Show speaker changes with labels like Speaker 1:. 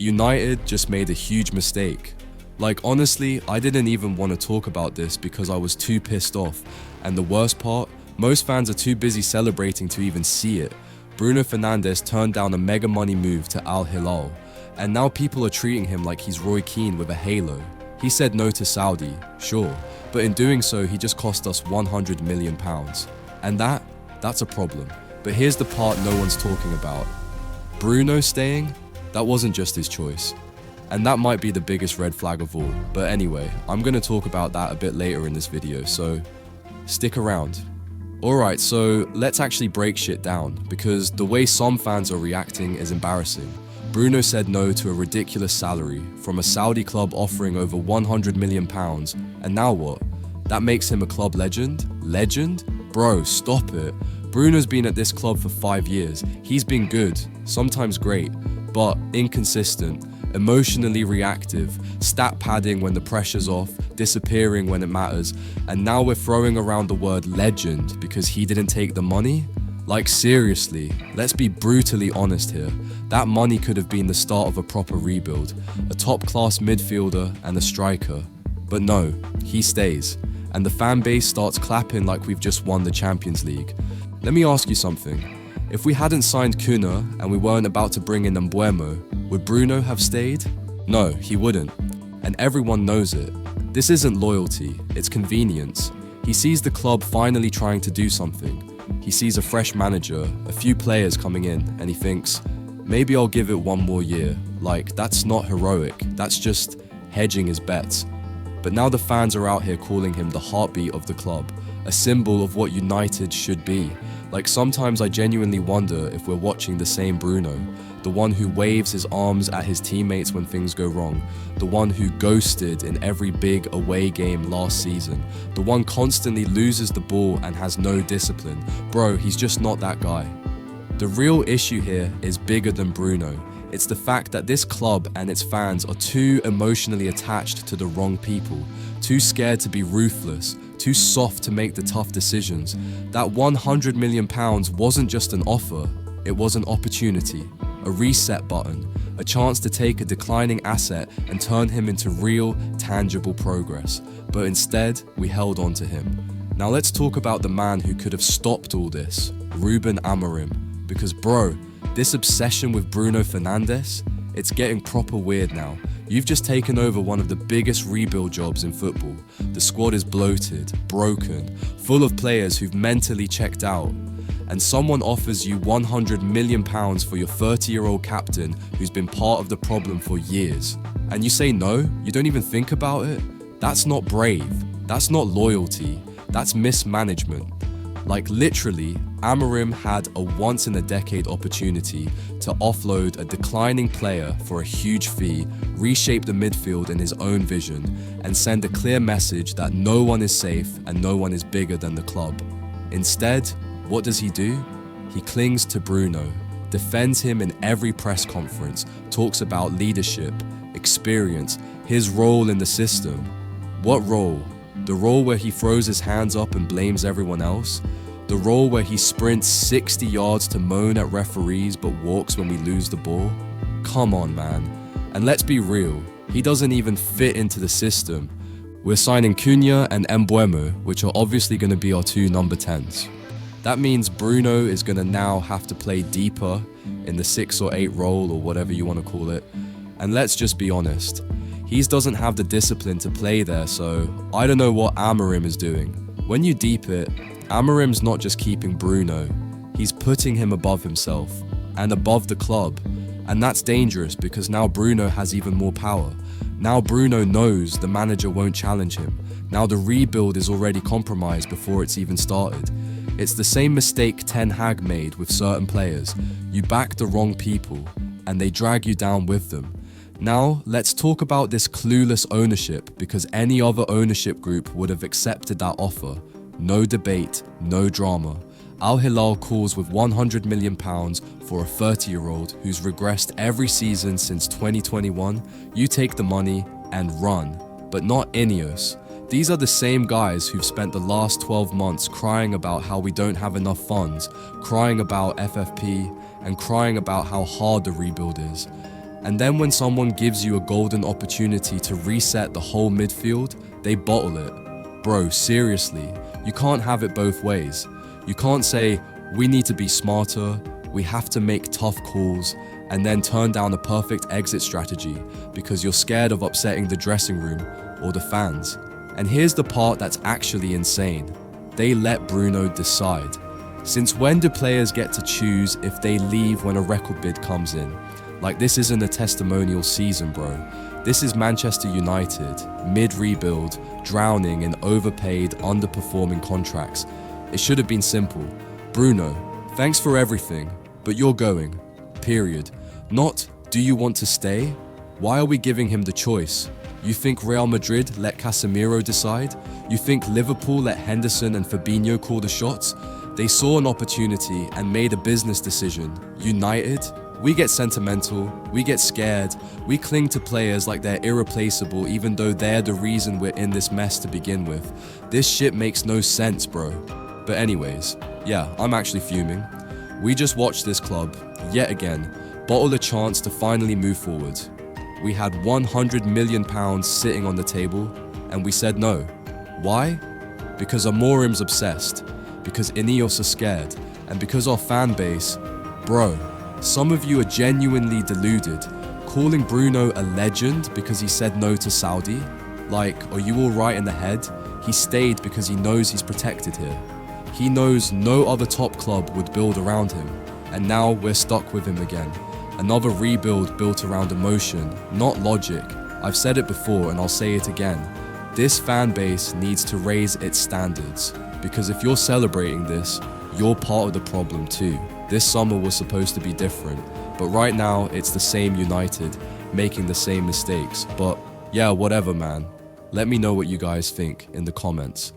Speaker 1: United just made a huge mistake. Like honestly, I didn't even want to talk about this because I was too pissed off, and the worst part, most fans are too busy celebrating to even see it. Bruno Fernandes turned down a mega money move to Al Hilal, and now people are treating him like he's Roy Keane with a halo. He said no to Saudi, sure, but in doing so he just cost us £100 million. And that's a problem. But here's the part no one's talking about. Bruno staying? That wasn't just his choice. And that might be the biggest red flag of all. But anyway, I'm going to talk about that a bit later in this video, so stick around. Alright, so let's actually break shit down, because the way some fans are reacting is embarrassing. Bruno said no to a ridiculous salary from a Saudi club offering over £100 million, and now what? That makes him a club legend? Legend? Bro, stop it. Bruno's been at this club for 5 years. He's been good, sometimes great, but inconsistent, emotionally reactive, stat padding when the pressure's off, disappearing when it matters, and now we're throwing around the word legend because he didn't take the money? Like seriously, let's be brutally honest here. That money could have been the start of a proper rebuild, a top-class midfielder and a striker. But no, he stays, and the fan base starts clapping like we've just won the Champions League. Let me ask you something. If we hadn't signed Cunha and we weren't about to bring in Mbuemo, would Bruno have stayed? No, he wouldn't. And everyone knows it. This isn't loyalty, it's convenience. He sees the club finally trying to do something. He sees a fresh manager, a few players coming in, and he thinks, maybe I'll give it one more year. Like, that's not heroic, that's just hedging his bets. But now the fans are out here calling him the heartbeat of the club, a symbol of what United should be. Like sometimes I genuinely wonder if we're watching the same Bruno, the one who waves his arms at his teammates when things go wrong, the one who ghosted in every big away game last season, the one constantly loses the ball and has no discipline. Bro, he's just not that guy. The real issue here is bigger than Bruno. It's the fact that this club and its fans are too emotionally attached to the wrong people, too scared to be ruthless, too soft to make the tough decisions. That £100 million wasn't just an offer, it was an opportunity, a reset button, a chance to take a declining asset and turn him into real, tangible progress. But instead, we held on to him. Now let's talk about the man who could have stopped all this, Rúben Amorim. Because bro, this obsession with Bruno Fernandes, it's getting proper weird now. You've just taken over one of the biggest rebuild jobs in football. The squad is bloated, broken, full of players who've mentally checked out. And someone offers you £100 million for your 30-year-old captain who's been part of the problem for years. And you say no? You don't even think about it? That's not brave. That's not loyalty. That's mismanagement. Like literally, Amorim had a once-in-a-decade opportunity to offload a declining player for a huge fee, reshape the midfield in his own vision, and send a clear message that no one is safe and no one is bigger than the club. Instead, what does he do? He clings to Bruno, defends him in every press conference, talks about leadership, experience, his role in the system. What role? The role where he throws his hands up and blames everyone else? The role where he sprints 60 yards to moan at referees but walks when we lose the ball? Come on, man. And let's be real, he doesn't even fit into the system. We're signing Cunha and Mbuemo, which are obviously going to be our two number 10s. That means Bruno is going to now have to play deeper in the 6 or 8 role or whatever you want to call it. And let's just be honest, he doesn't have the discipline to play there, so I don't know what Amorim is doing. When you deep it, Amorim's not just keeping Bruno, he's putting him above himself and above the club. And that's dangerous because now Bruno has even more power. Now Bruno knows the manager won't challenge him. Now the rebuild is already compromised before it's even started. It's the same mistake Ten Hag made with certain players. You back the wrong people and they drag you down with them. Now, let's talk about this clueless ownership, because any other ownership group would have accepted that offer. No debate, no drama. Al Hilal calls with £100 million for a 30-year-old who's regressed every season since 2021. You take the money and run, but not INEOS. These are the same guys who've spent the last 12 months crying about how we don't have enough funds, crying about FFP, and crying about how hard the rebuild is. And then when someone gives you a golden opportunity to reset the whole midfield, they bottle it. Bro, seriously, you can't have it both ways. You can't say, we need to be smarter, we have to make tough calls, and then turn down a perfect exit strategy because you're scared of upsetting the dressing room or the fans. And here's the part that's actually insane. They let Bruno decide. Since when do players get to choose if they leave when a record bid comes in? Like, this isn't a testimonial season, bro. This is Manchester United, mid-rebuild, drowning in overpaid, underperforming contracts. It should have been simple. Bruno, thanks for everything, but you're going. Period. Not, do you want to stay? Why are we giving him the choice? You think Real Madrid let Casemiro decide? You think Liverpool let Henderson and Fabinho call the shots? They saw an opportunity and made a business decision. United? We get sentimental, we get scared, we cling to players like they're irreplaceable even though they're the reason we're in this mess to begin with. This shit makes no sense, bro. But anyways, yeah, I'm actually fuming. We just watched this club, yet again, bottle a chance to finally move forward. We had £100 million sitting on the table, and we said no. Why? Because Amorim's obsessed, because INEOS are scared, and because our fan base, bro, some of you are genuinely deluded, calling Bruno a legend because he said no to Saudi. Like, are you all right in the head? He stayed because he knows he's protected here. He knows no other top club would build around him, and now we're stuck with him again. Another rebuild built around emotion, not logic. I've said it before and I'll say it again. This fan base needs to raise its standards, because if you're celebrating this, you're part of the problem too. This summer was supposed to be different, but right now it's the same United, making the same mistakes. But yeah, whatever, man. Let me know what you guys think in the comments.